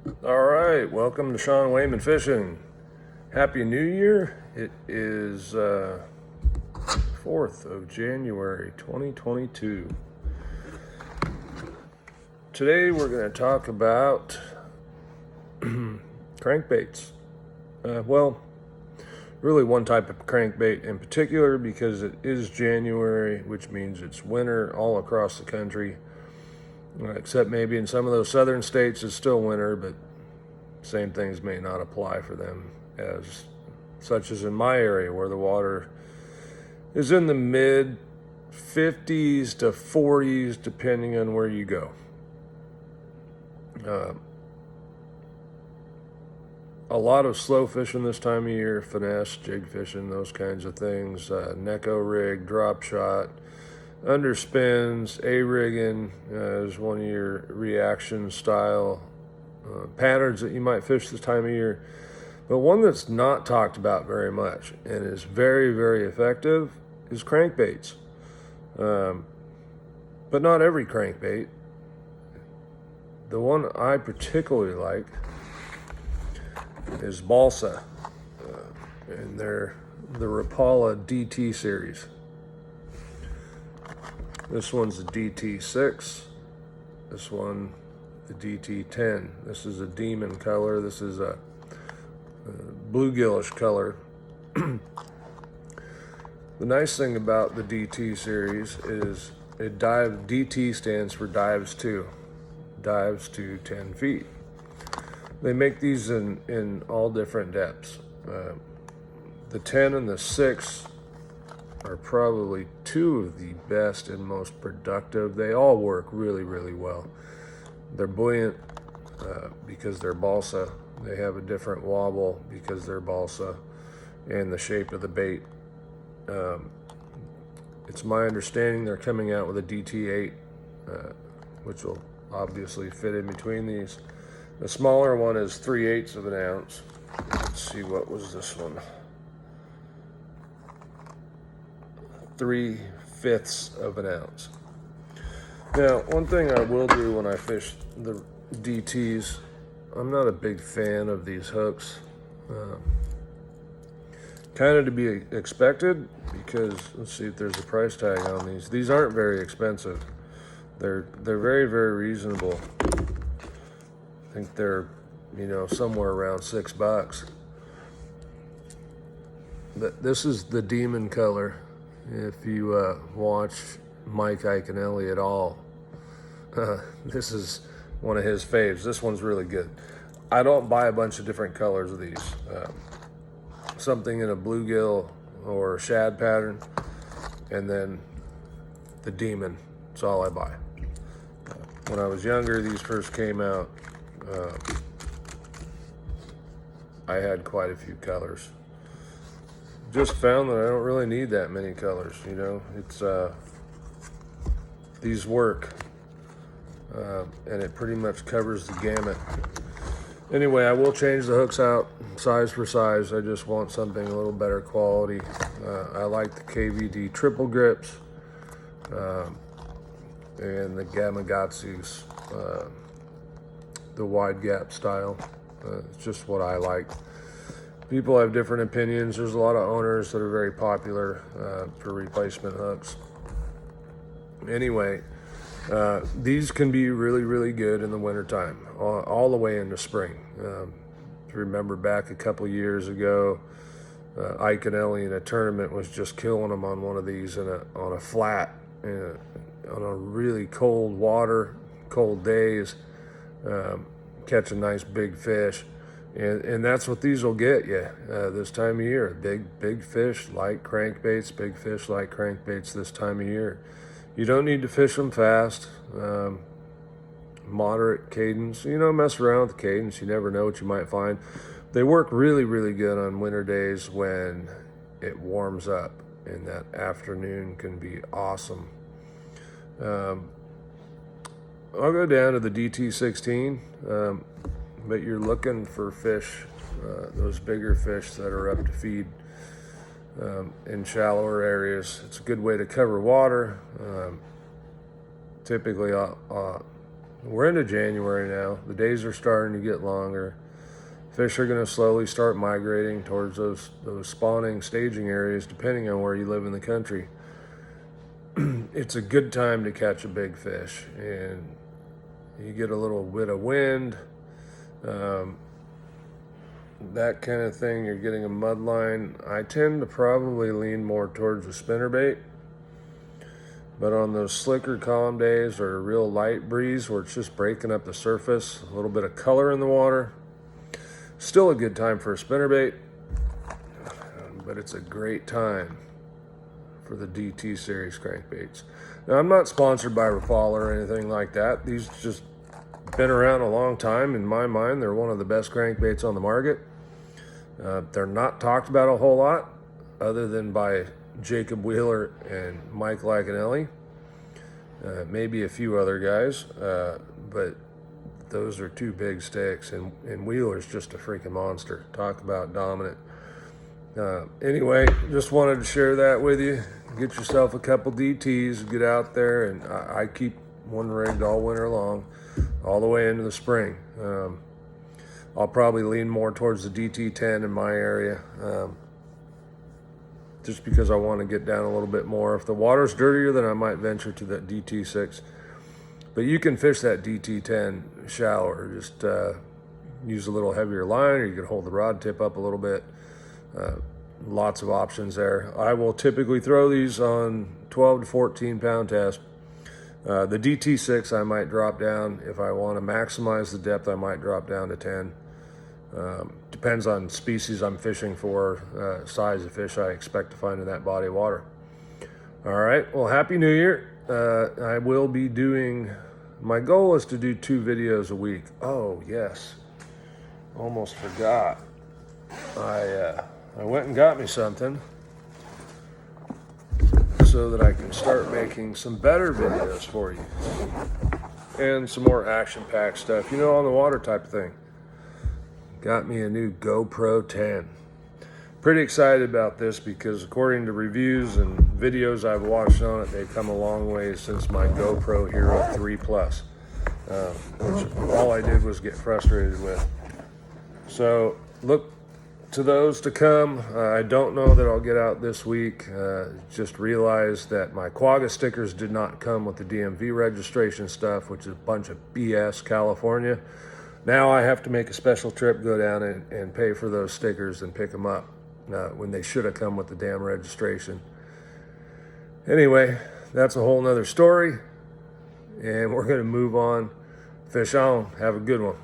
All right, welcome to Sean Wayman Fishing. Happy New Year. It is 4th of January 2022. Today we're going to talk about crankbaits. Really one type of crankbait in particular because it is January, which means it's winter all across the country. Except maybe in some of those southern states it's still winter, but same things may not apply for them, as such as in my area where the water is in the mid 50s to 40s depending on where you go. A lot of slow fishing this time of year, finesse, jig fishing, those kinds of things, Neko rig, drop shot, underspins, A-rigging is one of your reaction style patterns that you might fish this time of year. But one that's not talked about very much and is very, very effective is crankbaits. But not every crankbait. The one I particularly like is balsa, and they're the Rapala DT series. This one's the DT6. This one, the DT10. This is a demon color. This is a bluegillish color. The nice thing about the DT series is DT stands for dives to 10 feet. They make these in all different depths. The 10 and the 6 are probably two of the best and most productive. They all work really, really well. They're buoyant because they're balsa. They have a different wobble because they're balsa, and the shape of the bait. It's my understanding they're coming out with a DT8, which will obviously fit in between these. The smaller one is 3/8 of an ounce. Let's see, what was this one? 3/5 of an ounce. Now, one thing I will do when I fish the DTs, I'm not a big fan of these hooks. Kind of to be expected, because let's see if there's a price tag on these. These aren't very expensive. They're very, very reasonable. I think they're, somewhere around $6. But this is the demon color. If you watch Mike Iaconelli at all, this is one of his faves. This one's really good. I don't buy a bunch of different colors of these. Something in a bluegill or shad pattern, and then the demon. That's all I buy. When I was younger, these first came out, I had quite a few colors. Just found that I don't really need that many colors. It's these work, and it pretty much covers the gamut. Anyway, I will change the hooks out size for size. I just want something a little better quality. I like the KVD triple grips and the Gamakatsu's, the wide gap style. It's just what I like. People have different opinions. There's a lot of owners that are very popular for replacement hooks. Anyway, these can be really, really good in the wintertime, all the way into spring. If you remember back a couple years ago, Iaconelli in a tournament was just killing them on one of these on a flat, on a really cold water, cold days, catching nice big fish. And that's what these will get you this time of year. Big fish like crankbaits, big fish like crankbaits this time of year. You don't need to fish them fast. Moderate cadence. Mess around with the cadence. You never know what you might find. They work really, really good on winter days when it warms up, and that afternoon can be awesome. I'll go down to the DT16, but you're looking for fish, those bigger fish that are up to feed in shallower areas. It's a good way to cover water. Typically, we're into January now. The days are starting to get longer. Fish are going to slowly start migrating towards those spawning staging areas, depending on where you live in the country. It's a good time to catch a big fish, and you get a little bit of wind, that kind of thing. You're getting a mud line. I tend to probably lean more towards a spinnerbait, but on those slicker column days or a real light breeze where it's just breaking up the surface, a little bit of color in the water, still a good time for a spinnerbait, but it's a great time for the DT series crankbaits. Now, I'm not sponsored by Rapala or anything like that. These just been around a long time. In my mind, they're one of the best crankbaits on the market. They're not talked about a whole lot, other than by Jacob Wheeler and Mike Lacanelli, maybe a few other guys, but those are two big sticks, and Wheeler's just a freaking monster. Talk about dominant. Anyway, just wanted to share that with you. Get yourself a couple DTs, get out there, and I keep one rigged all winter long, all the way into the spring. I'll probably lean more towards the DT10 in my area, just because I want to get down a little bit more. If the water's dirtier, then I might venture to that DT6. But you can fish that DT10 shallower. Just use a little heavier line, or you can hold the rod tip up a little bit. Lots of options there. I will typically throw these on 12 to 14 pound test. The DT6 I might drop down. If I want to maximize the depth, I might drop down to 10. Depends on species I'm fishing for, size of fish I expect to find in that body of water. All right, well, Happy New Year. I will be doing, my goal is to do 2 videos a week. Oh, yes, almost forgot. I went and got me something so that I can start making some better videos for you, and some more action-packed stuff, you know, on the water type of thing. Got me a new GoPro 10. Pretty excited about this because according to reviews and videos I've watched on it, they've come a long way since my GoPro Hero 3 Plus, which all I did was get frustrated with. So look to those to come. I don't know that I'll get out this week. Just realized that my Quagga stickers did not come with the DMV registration stuff, which is a bunch of BS, California. Now I have to make a special trip, go down and pay for those stickers and pick them up when they should have come with the damn registration. Anyway, that's a whole nother story, and we're going to move on. Fish on. Have a good one.